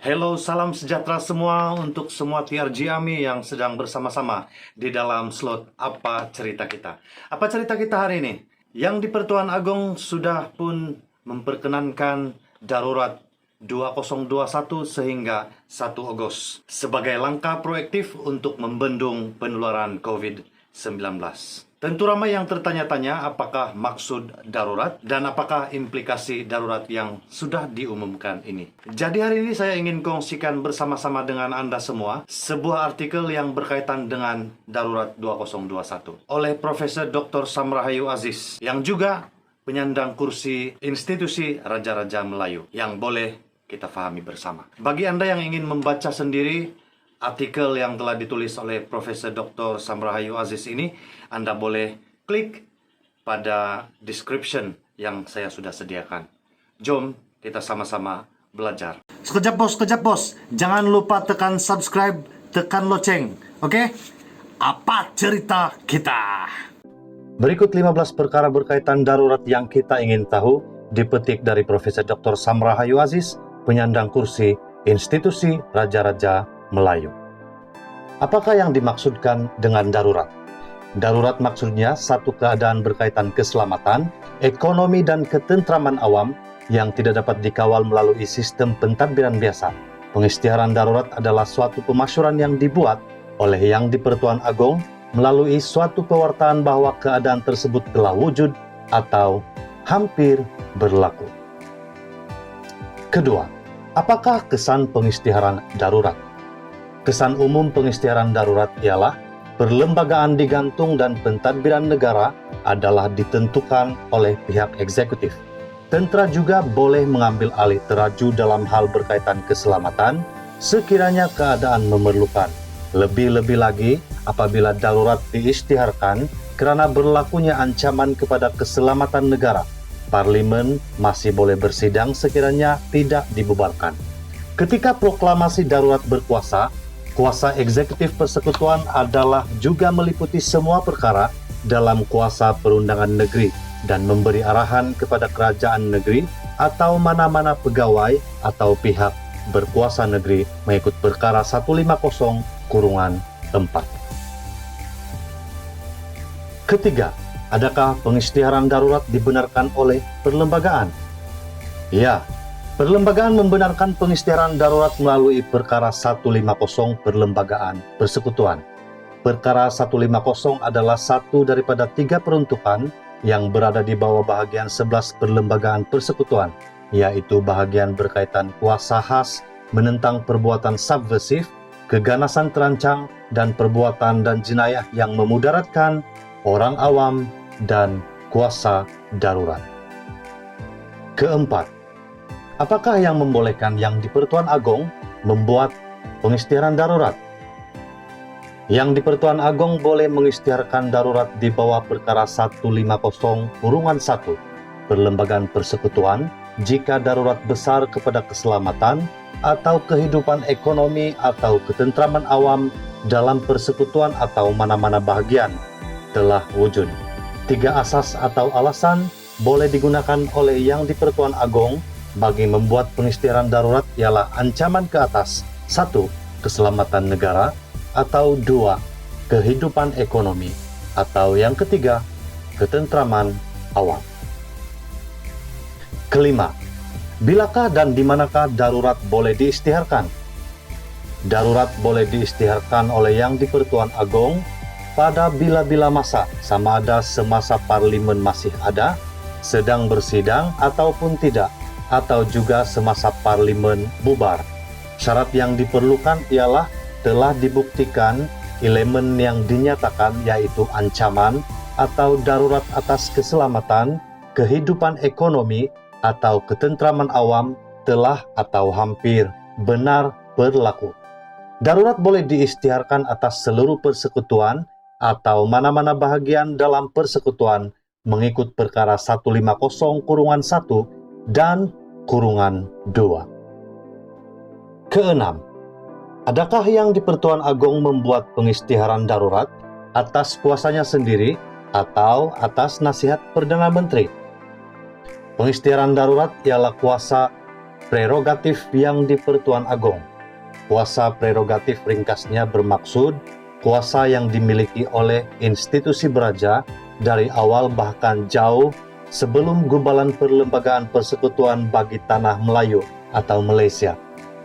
Hello, salam sejahtera semua untuk semua TRG AMI yang sedang bersama-sama di dalam slot Apa Cerita Kita. Apa cerita kita hari ini? Yang di Pertuan Agong sudah pun memperkenankan darurat 2021 sehingga 1 Agustus sebagai langkah proaktif untuk membendung penularan COVID-19. Tentu ramai yang tertanya-tanya apakah maksud darurat dan apakah implikasi darurat yang sudah diumumkan ini. Jadi hari ini saya ingin kongsikan bersama-sama dengan Anda semua sebuah artikel yang berkaitan dengan darurat 2021 oleh Profesor Dr. Samrahayu Aziz yang juga penyandang kursi Institusi Raja-Raja Melayu yang boleh kita fahami bersama. Bagi Anda yang ingin membaca sendiri artikel yang telah ditulis oleh Profesor Dr. Samrahayu Aziz ini, Anda boleh klik pada description yang saya sudah sediakan. Jom kita sama-sama belajar. Sekejap bos. Jangan lupa tekan subscribe, tekan loceng. Oke? Apa cerita kita? Berikut 15 perkara berkaitan darurat yang kita ingin tahu, dipetik dari Profesor Dr. Samrahayu Aziz, penyandang kursi Institusi Raja-Raja Melayu. Apakah yang dimaksudkan dengan darurat? Darurat maksudnya satu keadaan berkaitan keselamatan, ekonomi, dan ketentraman awam yang tidak dapat dikawal melalui sistem pentadbiran biasa. Pengisytiharan darurat adalah suatu pemasyuran yang dibuat oleh Yang di-Pertuan Agong melalui suatu pewartaan bahwa keadaan tersebut telah wujud atau hampir berlaku. Kedua, apakah kesan pengisytiharan darurat? Kesan umum pengisytiharan darurat ialah perlembagaan digantung dan pentadbiran negara adalah ditentukan oleh pihak eksekutif. Tentera juga boleh mengambil alih teraju dalam hal berkaitan keselamatan sekiranya keadaan memerlukan. Lebih-lebih lagi apabila darurat diisytiharkan karena berlakunya ancaman kepada keselamatan negara, Parlimen masih boleh bersidang sekiranya tidak dibubarkan. Ketika proklamasi darurat berkuasa, kuasa eksekutif persekutuan adalah juga meliputi semua perkara dalam kuasa perundangan negeri dan memberi arahan kepada kerajaan negeri atau mana-mana pegawai atau pihak berkuasa negeri mengikut perkara 150/4. Ketiga, adakah pengisytiharan darurat dibenarkan oleh perlembagaan? Ya. Perlembagaan membenarkan pengisytiharan darurat melalui Perkara 150 Perlembagaan Persekutuan. Perkara 150 adalah satu daripada 3 peruntukan yang berada di bawah bahagian 11 Perlembagaan Persekutuan, yaitu bahagian berkaitan kuasa khas, menentang perbuatan subversif, keganasan terancang, dan perbuatan dan jenayah yang memudaratkan orang awam dan kuasa darurat. Keempat, apakah yang membolehkan Yang di-Pertuan Agong membuat pengisytiharan darurat? Yang di-Pertuan Agong boleh mengisytiharkan darurat di bawah Perkara 150/1 Perlembagaan Persekutuan jika darurat besar kepada keselamatan atau kehidupan ekonomi atau ketentraman awam dalam persekutuan atau mana-mana bahagian telah wujud. 3 asas atau alasan boleh digunakan oleh Yang di-Pertuan Agong bagi membuat pengisytiharan darurat ialah ancaman ke atas 1. Keselamatan negara, atau 2. Kehidupan ekonomi, atau yang ketiga, ketentraman awam. Kelima, bilakah dan di manakah darurat boleh diisytiharkan? Darurat boleh diisytiharkan oleh Yang di-Pertuan Agong pada bila-bila masa, sama ada semasa Parlimen masih ada, sedang bersidang ataupun tidak, atau juga semasa Parlimen bubar. Syarat yang diperlukan ialah telah dibuktikan elemen yang dinyatakan yaitu ancaman atau darurat atas keselamatan, kehidupan ekonomi, atau ketentraman awam telah atau hampir benar berlaku. Darurat boleh diisytiharkan atas seluruh persekutuan atau mana-mana bahagian dalam persekutuan mengikut Perkara 150/1 dan kurungan 2. Keenam, adakah Yang di-Pertuan Agong membuat pengisytiharan darurat atas kuasanya sendiri atau atas nasihat Perdana Menteri? Pengisytiharan darurat ialah kuasa prerogatif yang di-Pertuan Agong. Kuasa prerogatif ringkasnya bermaksud kuasa yang dimiliki oleh institusi beraja dari awal bahkan jauh sebelum gubalan Perlembagaan Persekutuan bagi Tanah Melayu atau Malaysia.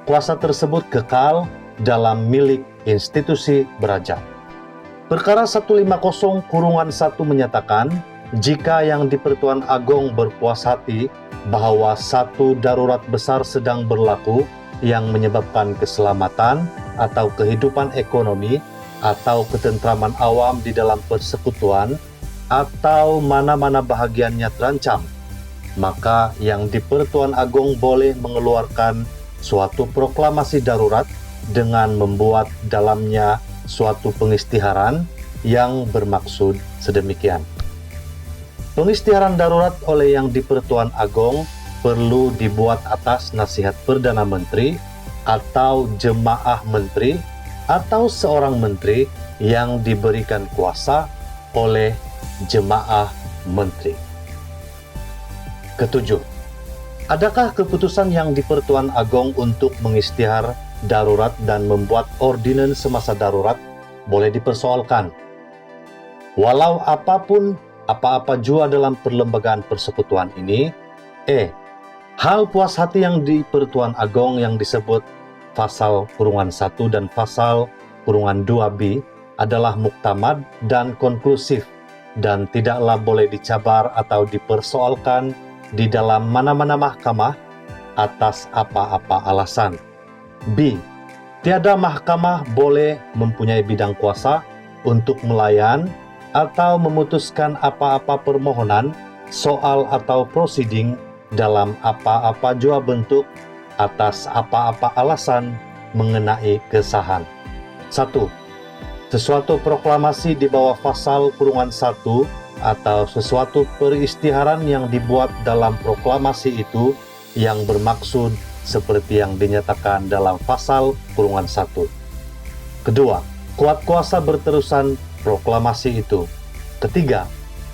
Kuasa tersebut kekal dalam milik institusi beraja. Perkara 150-1 menyatakan, jika yang di-Pertuan Agong berpuas hati bahwa satu darurat besar sedang berlaku yang menyebabkan keselamatan atau kehidupan ekonomi atau ketentraman awam di dalam persekutuan atau mana-mana bahagiannya terancam, maka yang di-Pertuan Agong boleh mengeluarkan suatu proklamasi darurat dengan membuat dalamnya suatu pengisytiharan yang bermaksud sedemikian. Pengisytiharan darurat oleh yang di-Pertuan Agong perlu dibuat atas nasihat Perdana Menteri atau jemaah menteri atau seorang menteri yang diberikan kuasa oleh jemaah menteri. Ketujuh, adakah keputusan yang di-Pertuan Agong untuk mengisytihar darurat dan membuat ordinans semasa darurat boleh dipersoalkan? Walau apapun apa-apa jua dalam perlembagaan persekutuan ini, hal puas hati yang di-Pertuan Agong yang disebut pasal kurungan 1 dan pasal kurungan 2b adalah muktamad dan konklusif dan tidaklah boleh dicabar atau dipersoalkan di dalam mana-mana mahkamah atas apa-apa alasan. B. Tiada mahkamah boleh mempunyai bidang kuasa untuk melayan atau memutuskan apa-apa permohonan, soal atau prosiding dalam apa-apa jua bentuk atas apa-apa alasan mengenai kesahan. 1. Sesuatu proklamasi di bawah pasal kurungan 1 atau sesuatu perisytiharan yang dibuat dalam proklamasi itu yang bermaksud seperti yang dinyatakan dalam pasal kurungan 1. Kedua, kuat kuasa berterusan proklamasi itu. Ketiga,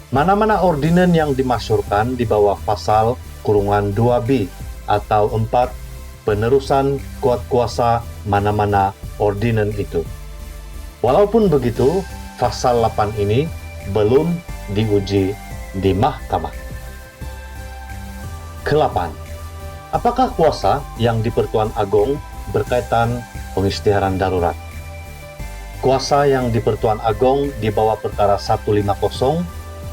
mana-mana ordinan yang dimasyurkan di bawah pasal kurungan 2b atau 4 penerusan kuat kuasa mana-mana ordinan itu. Walaupun begitu, pasal 8 ini belum diuji di mahkamah. Ke-8. Apakah kuasa yang di-Pertuan Agong berkaitan pengisytiharan darurat? Kuasa yang di-Pertuan Agong di bawah perkara 150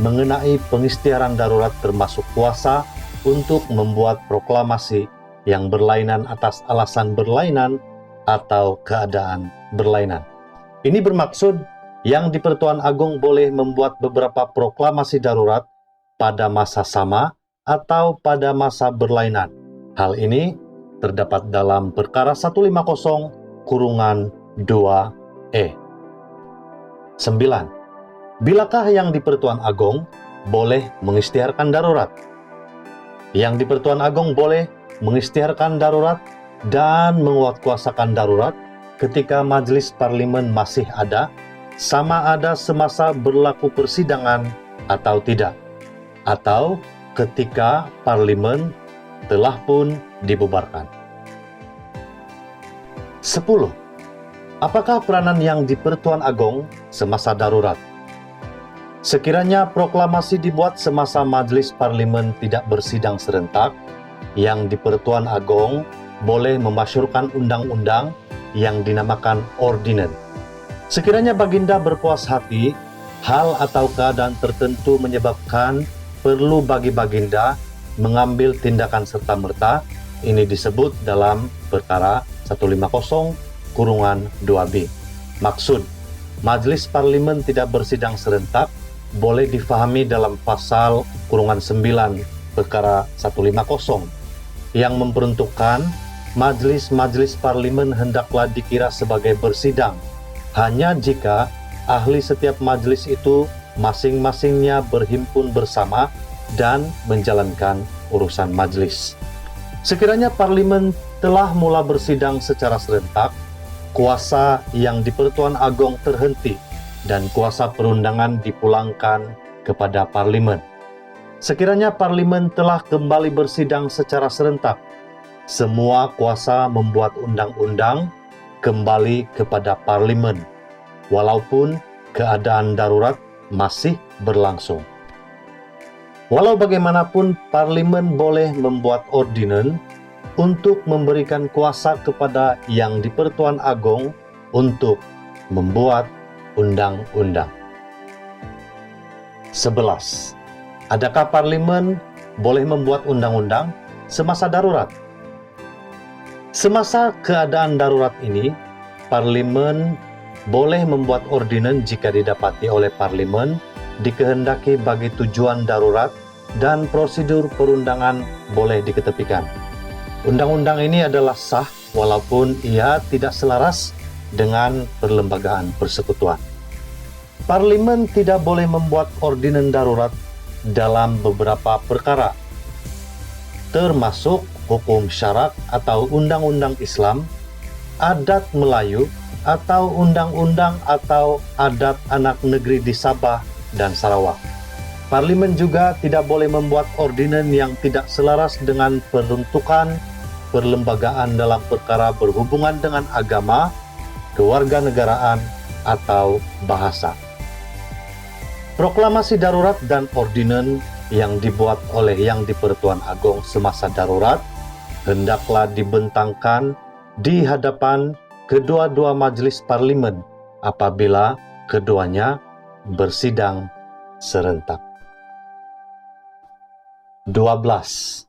mengenai pengisytiharan darurat termasuk kuasa untuk membuat proklamasi yang berlainan atas alasan berlainan atau keadaan berlainan. Ini bermaksud yang di-Pertuan Agong boleh membuat beberapa proklamasi darurat pada masa sama atau pada masa berlainan. Hal ini terdapat dalam perkara 150 kurungan 2e. 9. Bilakah yang di-Pertuan Agong boleh mengisytiharkan darurat? Yang di-Pertuan Agong boleh mengisytiharkan darurat dan menguatkuasakan darurat ketika majelis parlimen masih ada, sama ada semasa berlaku persidangan atau tidak, atau ketika parlimen telah pun dibubarkan. 10. Apakah peranan yang di-Pertuan Agong semasa darurat? Sekiranya proklamasi dibuat semasa majelis parlimen tidak bersidang serentak, yang di-Pertuan Agong boleh memasyurkan undang-undang yang dinamakan ordinan. Sekiranya Baginda berpuas hati, hal atau keadaan tertentu menyebabkan perlu bagi Baginda mengambil tindakan serta-merta, ini disebut dalam perkara 150 kurungan 2b. Maksud, majelis parlimen tidak bersidang serentak boleh difahami dalam pasal kurungan 9 perkara 150 yang memperuntukkan majelis-majelis parlimen hendaklah dikira sebagai bersidang hanya jika ahli setiap majelis itu masing-masingnya berhimpun bersama dan menjalankan urusan majelis. Sekiranya parlimen telah mula bersidang secara serentak, kuasa yang di-Pertuan Agong terhenti dan kuasa perundangan dipulangkan kepada parlimen. Sekiranya parlimen telah kembali bersidang secara serentak, semua kuasa membuat undang-undang kembali kepada parlimen, walaupun keadaan darurat masih berlangsung. Walau bagaimanapun, parlimen boleh membuat ordinan untuk memberikan kuasa kepada Yang di-Pertuan Agong untuk membuat undang-undang. 11. Adakah parlimen boleh membuat undang-undang semasa darurat? Semasa keadaan darurat ini, parlimen boleh membuat ordinan jika didapati oleh parlimen dikehendaki bagi tujuan darurat dan prosedur perundangan boleh diketepikan. Undang-undang ini adalah sah walaupun ia tidak selaras dengan perlembagaan persekutuan. Parlimen tidak boleh membuat ordinan darurat dalam beberapa perkara, termasuk hukum syarak atau undang-undang Islam, adat Melayu, atau undang-undang atau adat anak negeri di Sabah dan Sarawak. Parlimen juga tidak boleh membuat ordinan yang tidak selaras dengan peruntukan perlembagaan dalam perkara berhubungan dengan agama, kewarganegaraan, atau bahasa. Proklamasi darurat dan ordinan yang dibuat oleh Yang di-Pertuan Agong semasa darurat hendaklah dibentangkan di hadapan kedua-dua majelis parlimen apabila keduanya bersidang serentak. 12.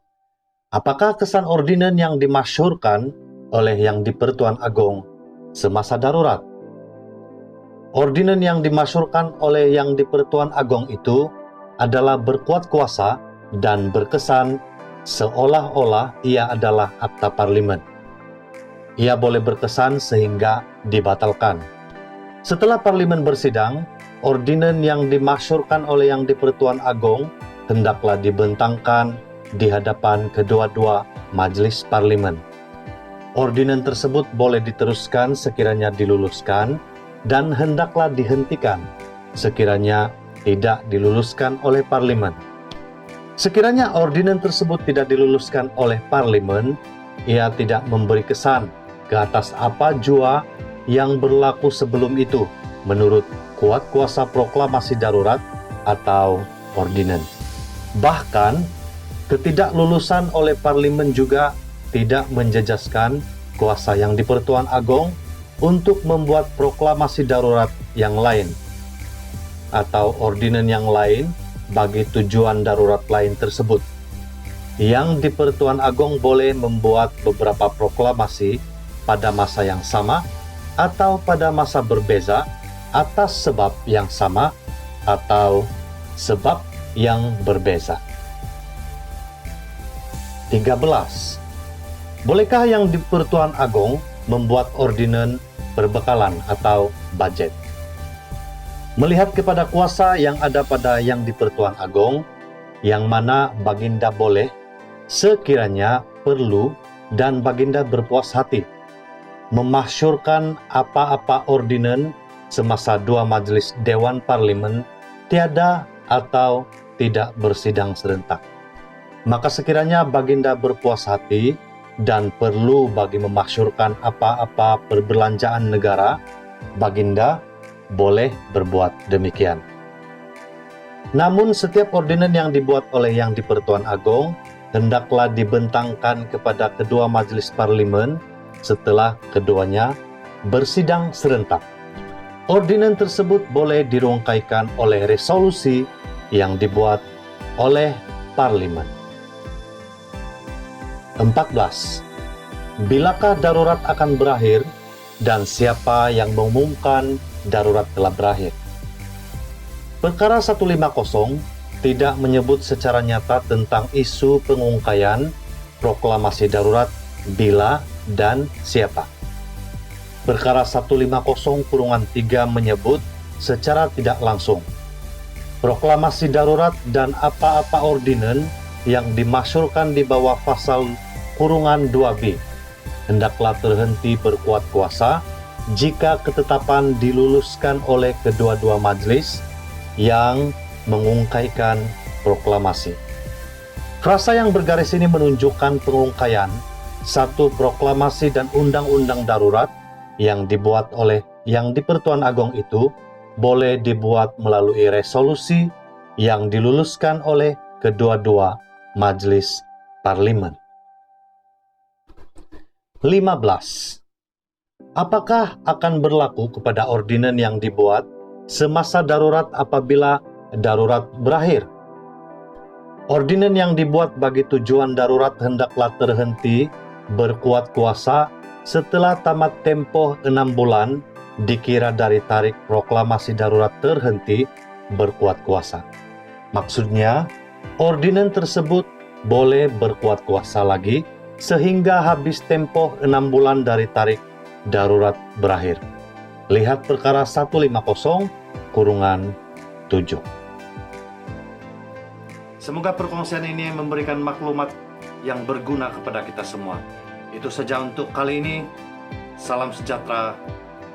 Apakah kesan ordinan yang dimasyhurkan oleh Yang di-Pertuan Agong semasa darurat? Ordinan yang dimasyhurkan oleh Yang di-Pertuan Agong itu adalah berkuat kuasa dan berkesan seolah-olah ia adalah akta parlimen. Ia boleh berkesan sehingga dibatalkan. Setelah parlimen bersidang, ordinan yang dimasyhurkan oleh Yang di-Pertuan Agong hendaklah dibentangkan di hadapan kedua-dua majelis parlimen. Ordinan tersebut boleh diteruskan sekiranya diluluskan dan hendaklah dihentikan sekiranya tidak diluluskan oleh parlimen. Sekiranya ordinan tersebut tidak diluluskan oleh parlimen, ia tidak memberi kesan ke atas apa jua yang berlaku sebelum itu menurut kuat kuasa proklamasi darurat atau ordinan. Bahkan, ketidaklulusan oleh parlimen juga tidak menjejaskan kuasa Yang di-Pertuan Agong untuk membuat proklamasi darurat yang lain atau ordinan yang lain bagi tujuan darurat lain tersebut. Yang di-Pertuan Agong boleh membuat beberapa proklamasi pada masa yang sama atau pada masa berbeza atas sebab yang sama atau sebab yang berbeza. 13. Bolehkah Yang di-Pertuan Agong membuat ordinan perbekalan atau budget? Melihat kepada kuasa yang ada pada Yang di-Pertuan Agong, yang mana Baginda boleh, sekiranya perlu dan Baginda berpuas hati, memasyurkan apa-apa ordinan semasa dua majelis Dewan Parlimen tiada atau tidak bersidang serentak. Maka sekiranya Baginda berpuas hati dan perlu bagi memasyurkan apa-apa perbelanjaan negara, Baginda boleh berbuat demikian. Namun setiap ordinan yang dibuat oleh Yang di-Pertuan Agong hendaklah dibentangkan kepada kedua majelis parlimen setelah keduanya bersidang serentak. Ordinan tersebut boleh dirungkaikan oleh resolusi yang dibuat oleh parlimen. 14. Bilakah darurat akan berakhir dan siapa yang mengumumkan darurat telah berakhir? Perkara 150 tidak menyebut secara nyata tentang isu pengungkaian proklamasi darurat bila dan siapa. Perkara 150-3 menyebut secara tidak langsung proklamasi darurat dan apa-apa ordinan yang dimasyurkan di bawah pasal kurungan 2B hendaklah terhenti berkuat kuasa jika ketetapan diluluskan oleh kedua-dua majelis yang mengungkaikan proklamasi. Frasa yang bergaris ini menunjukkan pengungkaian satu proklamasi dan undang-undang darurat yang dibuat oleh yang di-Pertuan Agong itu boleh dibuat melalui resolusi yang diluluskan oleh kedua-dua majelis parlimen. 15. Apakah akan berlaku kepada ordinan yang dibuat semasa darurat apabila darurat berakhir? Ordinan yang dibuat bagi tujuan darurat hendaklah terhenti berkuat kuasa setelah tamat tempoh 6 bulan dikira dari tarik proklamasi darurat terhenti berkuat kuasa. Maksudnya, ordinan tersebut boleh berkuat kuasa lagi sehingga habis tempoh 6 bulan dari tarik darurat berakhir. Lihat perkara 150/7. Semoga perkongsian ini memberikan maklumat yang berguna kepada kita semua. Itu saja untuk kali ini. Salam sejahtera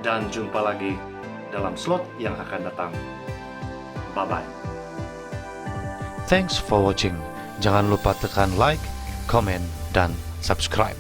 dan jumpa lagi dalam slot yang akan datang. Bye-bye. Thanks for watching. Jangan lupa tekan like, comment, dan subscribe.